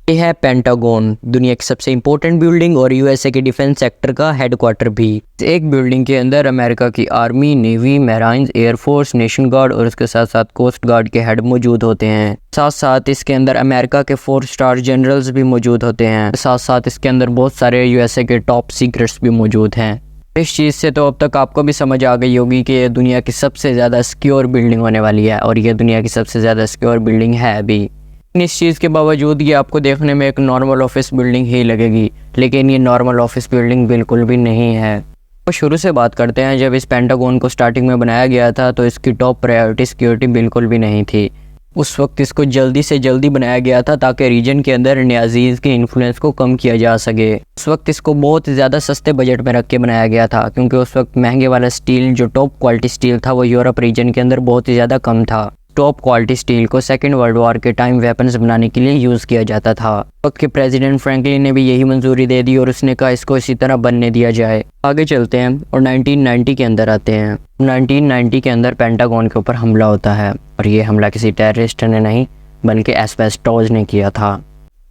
ये है पेंटागन, दुनिया की सबसे इम्पोर्टेंट बिल्डिंग और यूएसए के डिफेंस सेक्टर का हेडक्वार्टर भी। एक बिल्डिंग के अंदर अमेरिका की army, navy, marines, air force, nation guard और उसके साथ साथ कोस्ट गार्ड के हेड मौजूद होते हैं। साथ साथ इसके अंदर अमेरिका के 4 स्टार जनरल्स भी मौजूद होते हैं। साथ साथ इसके अंदर बहुत सारे यूएसए के टॉप सीक्रेट्स भी मौजूद हैं। इस चीज़ से तो अब तक आपको भी समझ आ गई होगी कि ये दुनिया की सबसे ज़्यादा सिक्योर बिल्डिंग होने वाली है, और ये दुनिया की सबसे ज़्यादा सिक्योर बिल्डिंग है भी। इस चीज़ के बावजूद ये आपको देखने में एक नॉर्मल ऑफिस बिल्डिंग ही लगेगी, लेकिन ये नॉर्मल ऑफिस बिल्डिंग बिल्कुल भी नहीं है। तो शुरू से बात करते हैं। जब इस पेंटागन को स्टार्टिंग में बनाया गया था तो इसकी टॉप प्रायोरिटी सिक्योरिटी बिल्कुल भी नहीं थी। उस वक्त इसको जल्दी से जल्दी बनाया गया था ताकि रीजन के अंदर न्याजीज़ के इन्फ्लुएंस को कम किया जा सके। उस वक्त इसको बहुत ज़्यादा सस्ते बजट में रख के बनाया गया था, क्योंकि उस वक्त महंगे वाला स्टील, जो टॉप क्वालिटी स्टील था, वो यूरोप रीजन के अंदर बहुत ही ज़्यादा कम था। टॉप क्वालिटी स्टील को सेकेंड वर्ल्ड वॉर के टाइम वेपन्स बनाने के लिए यूज़ किया जाता था। वक्त के प्रेसिडेंट फ्रैंकलिन ने भी यही मंजूरी दे दी और उसने कहा इसको इसी तरह बनने दिया जाए। आगे चलते हैं और 1990 के अंदर आते हैं। 1990 के अंदर पेंटागन के ऊपर हमला होता है, और ये हमला किसी टेररिस्ट ने नहीं बल्कि एस्बेस्टोस ने किया था।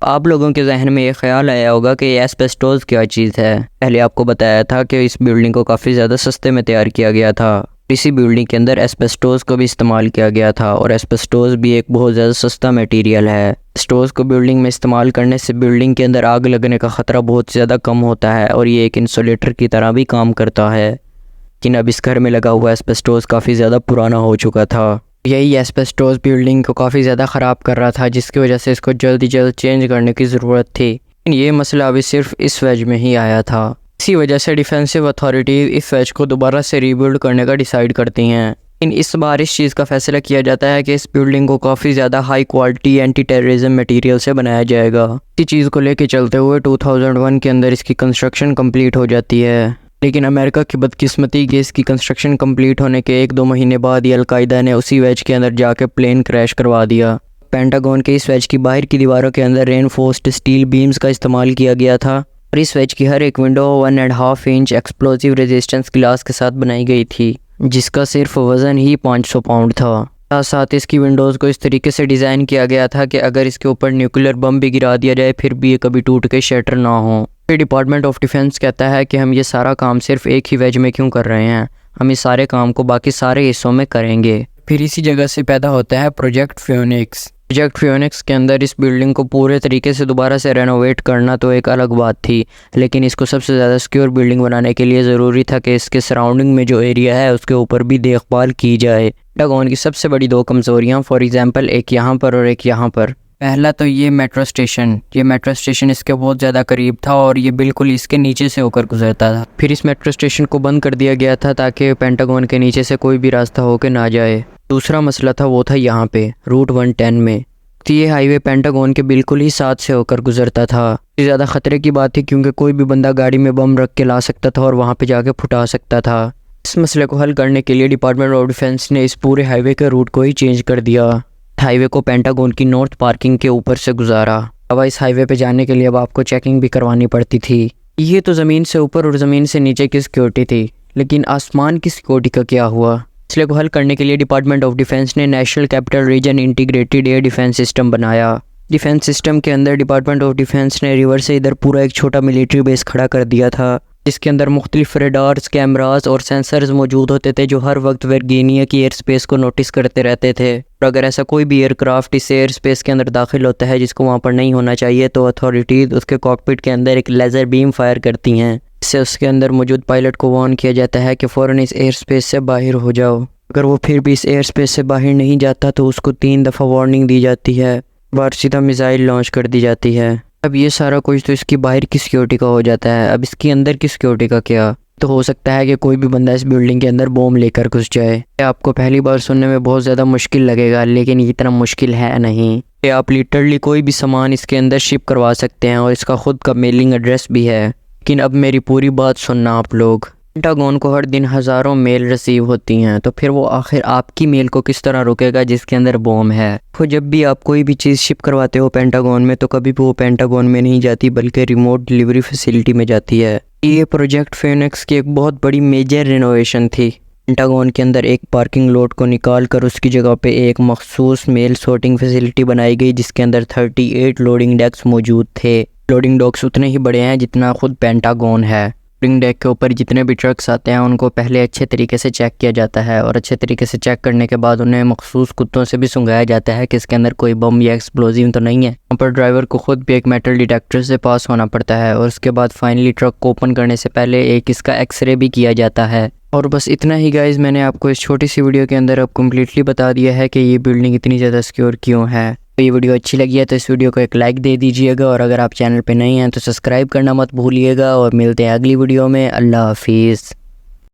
आप लोगों के जहन में ये ख्याल आया होगा कि एस्बेस्टोस क्या चीज़ है। पहले आपको बताया था कि इस बिल्डिंग को काफ़ी ज़्यादा सस्ते में तैयार किया गया था। इसी बिल्डिंग के अंदर एस्बेस्टोस को भी इस्तेमाल किया गया था, और एस्बेस्टोस भी एक बहुत ज़्यादा सस्ता मटेरियल है। एस्बेस्टोस को बिल्डिंग में इस्तेमाल करने से बिल्डिंग के अंदर आग लगने का ख़तरा बहुत ज़्यादा कम होता है, और ये एक इंसुलेटर की तरह भी काम करता है। लेकिन अब इस घर में लगा हुआ एस्बेस्टोस काफ़ी ज़्यादा पुराना हो चुका था। यही एस्बेस्टोस बिल्डिंग को काफ़ी ज़्यादा ख़राब कर रहा था, जिसकी वजह से इसको जल्दी चेंज करने की ज़रूरत थी। लेकिन ये मसला अभी सिर्फ इस वेज में ही आया था। इसी वजह से डिफेंसिव अथॉरिटी इस वेज को दोबारा से रीबिल्ड करने का डिसाइड करती हैं। लेकिन इस बार इस चीज़ का फैसला किया जाता है कि इस बिल्डिंग को काफ़ी ज़्यादा high quality anti terrorism material से बनाया जाएगा। इसी चीज़ को लेके चलते हुए 2001 के अंदर इसकी कंस्ट्रक्शन कंप्लीट हो जाती है। लेकिन अमेरिका की बदकिस्मती कि इसकी कंस्ट्रक्शन कंप्लीट होने के 1-2 महीने बाद ही अलकायदा ने उसी वेज के अंदर जाके प्लेन क्रैश करवा दिया। पेंटागन के इस वेज की बाहर की दीवारों के अंदर रेनफोर्स्ड स्टील बीम्स का इस्तेमाल किया गया था, और इस वेज की हर एक window 1.5 inch explosive resistance glass के साथ बनाई गई थी, जिसका सिर्फ वज़न ही 500 पाउंड था। साथ साथ इसकी विंडोज़ को इस तरीके से डिज़ाइन किया गया था कि अगर इसके ऊपर न्यूक्लियर बम भी गिरा दिया जाए फिर भी ये कभी टूट के शटर ना हो। फिर डिपार्टमेंट ऑफ डिफेंस कहता है कि हम ये सारा काम सिर्फ एक ही वेज में क्यों कर रहे हैं, हम इस सारे काम को बाकी सारे हिस्सों में करेंगे। फिर इसी जगह से पैदा होता है प्रोजेक्ट फियोनिक्स। प्रोजेक्ट फियोनिक्स के अंदर इस बिल्डिंग को पूरे तरीके से दोबारा से रेनोवेट करना तो एक अलग बात थी, लेकिन इसको सबसे ज़्यादा सिक्योर बिल्डिंग बनाने के लिए ज़रूरी था कि इसके सराउंडिंग में जो एरिया है उसके ऊपर भी देखभाल की जाए। पेंटागन की सबसे बड़ी 2 कमज़ोरियाँ, फॉर एग्जांपल एक यहाँ पर और एक यहाँ पर। पहला तो ये मेट्रो स्टेशन इसके बहुत ज़्यादा करीब था और ये बिल्कुल इसके नीचे से होकर गुजरता था। फिर इस मेट्रो स्टेशन को बंद कर दिया गया था ताकि पेंटागन के नीचे से कोई भी रास्ता होकर ना जाए। दूसरा मसला था वो था यहाँ पे रूट 110 में। तो ये हाईवे पेंटागन के बिल्कुल ही साथ से होकर गुजरता था। ये ज़्यादा ख़तरे की बात थी क्योंकि कोई भी बंदा गाड़ी में बम रख के ला सकता था और वहाँ पे जाके फुटा सकता था। इस मसले को हल करने के लिए डिपार्टमेंट ऑफ डिफेंस ने इस पूरे हाईवे के रूट को ही चेंज कर दिया। हाईवे को पेंटागन की नॉर्थ पार्किंग के ऊपर से गुजारा। अब इस हाईवे पे जाने के लिए अब आपको चेकिंग भी करवानी पड़ती थी। ये तो ज़मीन से ऊपर और ज़मीन से नीचे की सिक्योरिटी थी, लेकिन आसमान की सिक्योरिटी का क्या हुआ? मसले को हल करने के लिए डिपार्टमेंट ऑफ डिफेंस ने national capital region integrated air defence system बनाया। डिफेंस सिस्टम के अंदर डिपार्टमेंट ऑफ डिफेंस ने रिवर से इधर पूरा एक छोटा मिलिट्री बेस खड़ा कर दिया था, जिसके अंदर मुख्तलिफ रेडार्स, कैमरास और सेंसर्स मौजूद होते थे जो हर वक्त वर्जीनिया की एयर स्पेस को नोटिस करते रहते थे। और अगर ऐसा कोई भी एयरक्राफ्ट इस एयर स्पेस के अंदर दाखिल होता है जिसको वहाँ पर नहीं होना चाहिए तो अथॉरिटीज़ उसके कॉकपिट के अंदर एक लेज़र बीम फायर करती हैं। इससे उसके अंदर मौजूद पायलट को वार्न किया जाता है कि फ़ौरन इस एयर स्पेस से बाहर हो जाओ। अगर वो फिर भी इस एयर स्पेस से बाहर नहीं जाता तो उसको 3 दफ़ा वार्निंग दी जाती है, बार सीधा मिसाइल लॉन्च कर दी जाती है। अब ये सारा कुछ तो इसकी बाहर की सिक्योरिटी का हो जाता है। अब इसकी अंदर की सिक्योरिटी का क्या? तो हो सकता है कि कोई भी बंदा इस बिल्डिंग के अंदर बॉम्ब लेकर घुस जाए। आपको पहली बार सुनने में बहुत ज़्यादा मुश्किल लगेगा, लेकिन ये इतना मुश्किल है नहीं। कि आप लिटरली कोई भी सामान इसके अंदर शिप करवा सकते हैं और इसका ख़ुद का मेलिंग एड्रेस भी है। लेकिन अब मेरी पूरी बात सुनना आप लोग। पेंटागन को हर दिन हज़ारों मेल रिसीव होती हैं, तो फिर वो आखिर आपकी मेल को किस तरह रोकेगा जिसके अंदर बॉम्ब है? तो जब भी आप कोई भी चीज़ शिप करवाते हो पेंटागन में तो कभी भी वो पेंटागन में नहीं जाती बल्कि रिमोट डिलीवरी फैसिलिटी में जाती है। ये प्रोजेक्ट फियोनिक्स की एक बहुत बड़ी मेजर रिनोवेशन थी। पेंटागन के अंदर एक पार्किंग लॉट को निकाल कर उसकी जगह पे एक मखसूस मेल सॉर्टिंग फैसिलिटी बनाई गई, जिसके अंदर 38 लोडिंग डेक्स मौजूद थे। लोडिंग डॉक्स उतने ही बड़े हैं जितना खुद पेंटागन है। लोडिंग डेक के ऊपर जितने भी ट्रक्स आते हैं उनको पहले अच्छे तरीके से चेक किया जाता है, और अच्छे तरीके से चेक करने के बाद उन्हें मखसूस कुत्तों से भी सूंघाया जाता है कि इसके अंदर कोई बम या एक्सप्लोजिव तो नहीं है। वहाँ पर ड्राइवर को खुद भी एक मेटल डिटेक्टर से पास होना पड़ता है, और उसके बाद फाइनली ट्रक को ओपन करने से पहले एक इसका एक्सरे भी किया जाता है। और बस इतना ही गाइज़, मैंने आपको इस छोटी सी वीडियो के अंदर अब कम्प्लीटली बता दिया है कि ये बिल्डिंग इतनी ज़्यादा सिक्योर क्यों है। तो ये वीडियो अच्छी लगी है तो इस वीडियो को एक लाइक दे दीजिएगा, और अगर आप चैनल पे नए हैं तो सब्सक्राइब करना मत भूलिएगा। और मिलते हैं अगली वीडियो में। अल्लाह हाफिज़।